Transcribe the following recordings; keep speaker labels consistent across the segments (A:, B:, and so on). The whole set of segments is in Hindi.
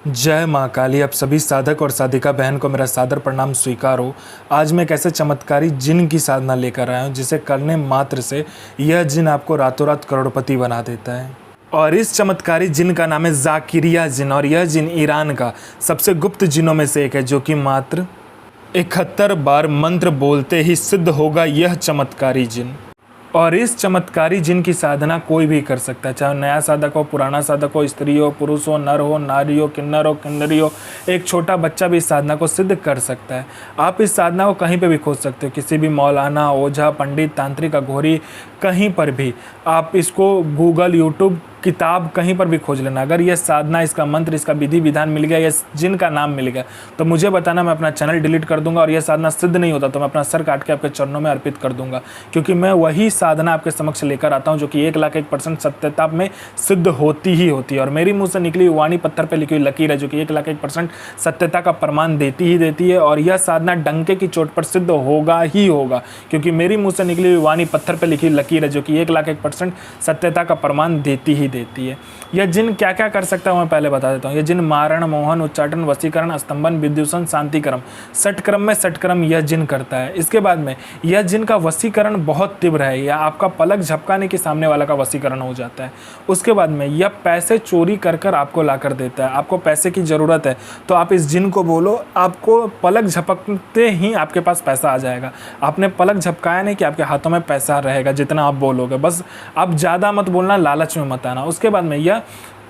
A: जय माँ काली। आप सभी साधक और साधिका बहन को मेरा सादर प्रणाम स्वीकार हो। आज मैं एक ऐसे चमत्कारी जिन की साधना लेकर आया हूँ जिसे करने मात्र से यह जिन आपको रातों रात करोड़पति बना देता है। और इस चमत्कारी जिन का नाम है ज़ाकिरिया जिन, और यह जिन ईरान का सबसे गुप्त जिनों में से एक है, जो कि मात्र 71 बार मंत्र बोलते ही सिद्ध होगा यह चमत्कारी जिन। और इस चमत्कारी जिन की साधना कोई भी कर सकता है, चाहे नया साधक हो, पुराना साधक हो, स्त्री हो, पुरुष हो, नर हो, नारी हो, किन्नर हो, किन्नरी हो, एक छोटा बच्चा भी इस साधना को सिद्ध कर सकता है। आप इस साधना को कहीं पे भी खोज सकते हो, किसी भी मौलाना, ओझा, पंडित, तांत्रिक, अघोरी, कहीं पर भी आप इसको गूगल, यूट्यूब, किताब कहीं पर भी खोज लेना। अगर ये साधना, इसका मंत्र, इसका विधि विधान मिल गया, ये जिन का नाम मिल गया, तो मुझे बताना, मैं अपना चैनल डिलीट कर दूंगा। और यह साधना सिद्ध नहीं होता तो मैं अपना सर काट के आपके चरणों में अर्पित कर दूंगा, क्योंकि मैं वही साधना आपके समक्ष लेकर आता हूं जो कि 1,01% सत्यता में सिद्ध होती ही होती है। और मेरी मुंह से निकली वाणी पत्थर पर लिखी हुई लकीर है जो कि 1,01% सत्यता का प्रमाण देती ही देती है। और यह साधना डंके की चोट पर सिद्ध होगा ही होगा, क्योंकि मेरी मुंह से निकली हुई वाणी पत्थर पर लिखी लकीर है जो कि 1,01% सत्यता का प्रमाण देती ही देती है। यह जिन क्या क्या कर सकता है मैं पहले बता देता हूँ। यह जिन मारण, मोहन, उच्चाटन, वशीकरण, स्तंभन, विद्युषण, शांतिक्रम, षटक्रम में षटक्रम यह जिन करता है। इसके बाद में यह जिन का वशीकरण बहुत तीव्र है, या आपका पलक झपकाने के सामने वाला का वशीकरण हो जाता है। उसके बाद में यह पैसे चोरी कर कर आपको ला कर देता है। आपको पैसे की ज़रूरत है तो आप इस जिन को बोलो, आपको पलक झपकते ही आपके पास पैसा आ जाएगा। आपने पलक झपकाया नहीं कि आपके हाथों में पैसा रहेगा जितना आप बोलोगे। बस आप ज़्यादा मत बोलना, लालच में मत आना। उसके बाद में यह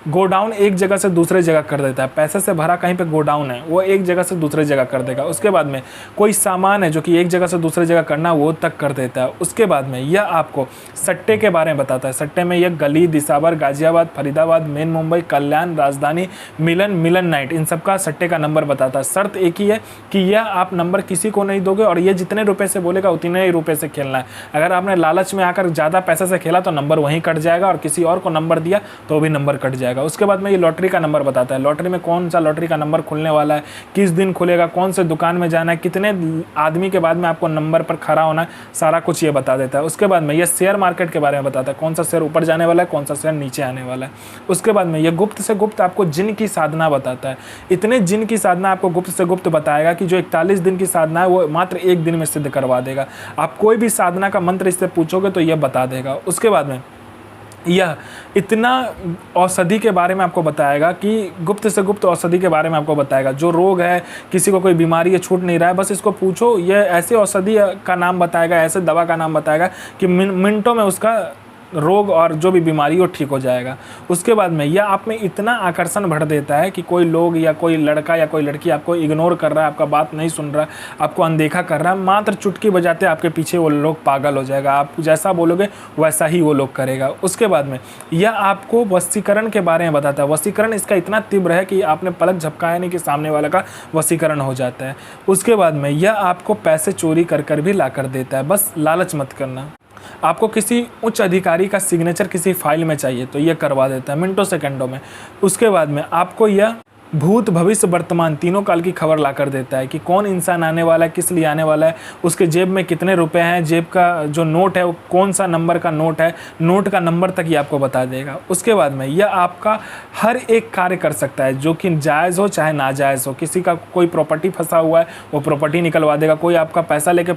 A: गोडाउन एक जगह से दूसरे जगह कर देता है। पैसे से भरा कहीं पे गोडाउन है, वो एक जगह से दूसरे जगह कर देगा। उसके बाद में कोई सामान है जो कि एक जगह से दूसरे जगह करना, वो तक कर देता है। उसके बाद में यह आपको सट्टे के बारे में बताता है। सट्टे में यह गली, दिसावर, गाजियाबाद, फरीदाबाद, मेन मुंबई, कल्याण, राजधानी, मिलन नाइट, इन सब का सट्टे का नंबर बताता है। शर्त एक ही है कि यह आप नंबर किसी को नहीं दोगे, और ये जितने रुपये से बोलेगा उतने ही रुपये से खेलना है। अगर आपने लालच में आकर ज़्यादा पैसे से खेला तो नंबर वहीं कट जाएगा, और किसी और को नंबर दिया तो भी नंबर कट जाएगा। उसके बाद में ये लॉटरी का नंबर बताता है। लॉटरी में कौन सा लॉटरी का नंबर खुलने वाला है, किस दिन खुलेगा, कौन से दुकान में जाना है, कितने आदमी के बाद में आपको नंबर पर खड़ा होना है, सारा कुछ ये बता देता है। उसके बाद में ये शेयर मार्केट के बारे में बताता है, कौन सा शेयर ऊपर जाने वाला है, कौन सा शेयर नीचे आने वाला है। उसके बाद में ये गुप्त से गुप्त आपको जिन की साधना बताता है। इतने जिन की साधना आपको गुप्त से गुप्त बताएगा कि जो 41 दिन की साधना है वो मात्र एक दिन में सिद्ध करवा देगा। आप कोई भी साधना का मंत्र इससे पूछोगे तो यह बता देगा। उसके बाद में यह इतना औषधि के बारे में आपको बताएगा कि गुप्त से गुप्त औषधि के बारे में आपको बताएगा। जो रोग है, किसी को कोई बीमारी है, छूट नहीं रहा है, बस इसको पूछो, यह ऐसे औषधि का नाम बताएगा, ऐसे दवा का नाम बताएगा कि मिनटों में उसका रोग और जो भी बीमारी हो ठीक हो जाएगा। उसके बाद में यह आप में इतना आकर्षण भर देता है कि कोई लोग या कोई लड़का या कोई लड़की आपको इग्नोर कर रहा है, आपका बात नहीं सुन रहा है, आपको अनदेखा कर रहा है, मात्र चुटकी बजाते आपके पीछे वो लोग पागल हो जाएगा। आप जैसा बोलोगे वैसा ही वो लोग करेगा। उसके बाद में यह आपको वशीकरण के बारे में बताता है। वशीकरण इसका इतना तीव्र है कि आपने पलक झपकाया नहीं कि सामने वाला का वशीकरण हो जाता है। उसके बाद में यह आपको पैसे चोरी कर कर भी ला कर देता है। बस लालच मत करना। आपको किसी उच्च अधिकारी का सिग्नेचर किसी फाइल में चाहिए तो ये करवा देता है मिनटों सेकंडों में। उसके बाद में आपको यह भूत, भविष्य, वर्तमान तीनों काल की खबर ला कर देता है कि कौन इंसान आने वाला है, किस लिए आने वाला है, उसके जेब में कितने रुपए हैं, जेब का जो नोट है वो कौन सा नंबर का नोट है, नोट का नंबर तक ये आपको बता देगा। उसके बाद में यह आपका हर एक कार्य कर सकता है, जो कि जायज़ हो चाहे नाजायज़ हो। किसी का कोई प्रॉपर्टी फंसा हुआ है वो प्रॉपर्टी निकलवा देगा। कोई आपका पैसा लेके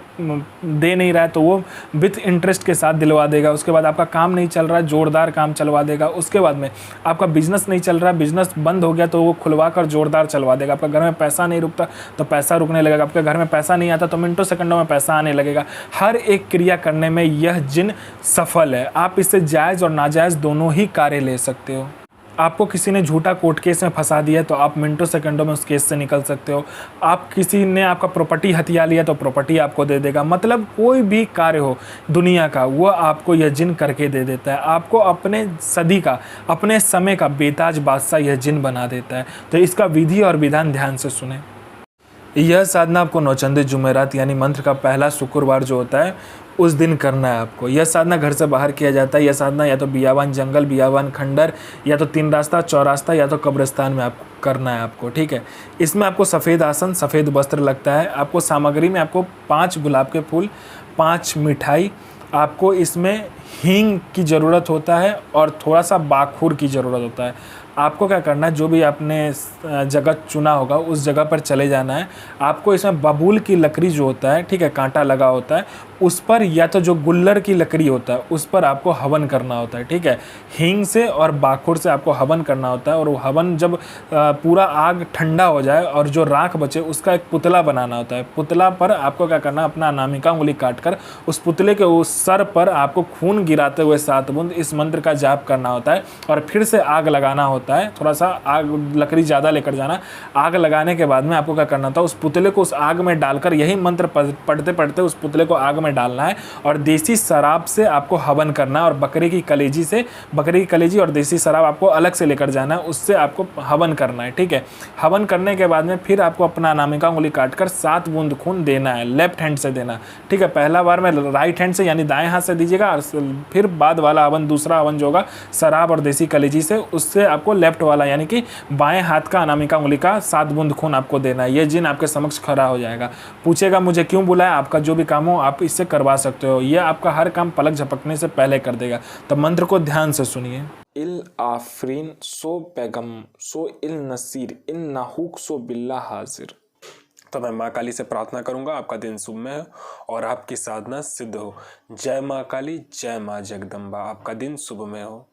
A: दे नहीं रहा है तो वो विथ इंटरेस्ट के साथ दिलवा देगा। उसके बाद आपका काम नहीं चल रहा है, जोरदार काम चलवा देगा। उसके बाद में आपका बिजनेस नहीं चल रहा है, बिजनेस बंद हो गया तो वो खुलवा कर जोरदार चलवा देगा। आपका घर में पैसा नहीं रुकता तो पैसा रुकने लगेगा। आपके घर में पैसा नहीं आता तो मिनटों सेकंडों में पैसा आने लगेगा। हर एक क्रिया करने में यह जिन सफल है। आप इससे जायज़ और नाजायज़ दोनों ही कार्य ले सकते हो। आपको किसी ने झूठा कोर्ट केस में फंसा दिया तो आप मिनटों सेकंडों में उस केस से निकल सकते हो। आप किसी ने आपका प्रॉपर्टी हथिया लिया तो प्रॉपर्टी आपको दे देगा। मतलब कोई भी कार्य हो दुनिया का वो आपको यह जिन करके दे देता है। आपको अपने सदी का, अपने समय का बेताज बादशाह यह जिन बना देता है। तो इसका विधि और विधान ध्यान से सुने। यह साधना आपको नौचंदी जुमेरात यानी मंत्र का पहला शुक्रवार जो होता है उस दिन करना है आपको। यह साधना घर से बाहर किया जाता है। यह साधना या तो बियाबान जंगल, बियाबान खंडर, या तो 3 रास्ता, चौरास्ता, या तो कब्रिस्तान में आपको करना है आपको, ठीक है। इसमें आपको सफ़ेद आसन, सफ़ेद वस्त्र लगता है। आपको सामग्री में आपको 5 गुलाब के फूल, 5 मिठाई, आपको इसमें हींग की ज़रूरत होता है और थोड़ा सा बाखूर की ज़रूरत होता है। आपको क्या करना है, जो भी आपने जगह चुना होगा उस जगह पर चले जाना है। आपको इसमें बबूल की लकड़ी जो होता है, ठीक है, कांटा लगा होता है, उस पर या तो जो गुल्लर की लकड़ी होता है उस पर आपको हवन करना होता है, ठीक है। हींग से और बाखुर से आपको हवन करना होता है और वो हवन जब पूरा आग ठंडा हो जाए और जो राख बचे उसका एक पुतला बनाना होता है। पुतला पर आपको क्या करना है, अपना अनामिका उंगली काट कर उस पुतले के उस सर पर आपको खून गिराते हुए 7 बूंद इस मंत्र का जाप करना होता है और फिर से आग लगाना होता है। थोड़ा सा आग लकड़ी ज़्यादा लेकर जाना। आग लगाने के बाद में आपको क्या करना था, उस पुतले को उस आग में डालकर यही मंत्र पढ़ते पढ़ते उस पुतले को आग में डालना है और देसी शराब से आपको हवन करना है और बकरी की कलेजी और देसी शराब आपको अलग से लेकर जाना है, उससे आपको हवन करना है, ठीक है। हवन करने के बाद में फिर आपको अपना अनामिका उंगली काटकर 7 बूंद खून देना है, लेफ्ट हैंड से देना, ठीक है। पहला बार में राइट हैंड से यानी दाएं हाथ से दीजिएगा और फिर बाद वाला हवन, दूसरा हवन जो होगा शराब और देसी कलेजी से, उससे आपको लेफ्ट वाला यानी कि बाएं हाथ का अनामिका उंगली का 7 बूंद खून आपको देना है। ये जिन आपके समक्ष खड़ा हो जाएगा, पूछेगा मुझे क्यों बुलाया, आपका जो भी काम हो आप इससे करवा सकते हो। ये आपका हर काम पलक झपकने से पहले कर देगा। तो मंत्र को ध्यान से सुनिए। इल आफरीन सो पैगम सो इल नसीर इन नाहुक सो बिल्ला हाजिर। तो मैं माँ काली से प्रार्थना करूंगा आपका दिन शुभ में हो और आपकी साधना सिद्ध हो। जय माँ काली, जय माँ जगदम्बा। आपका दिन शुभ में हो।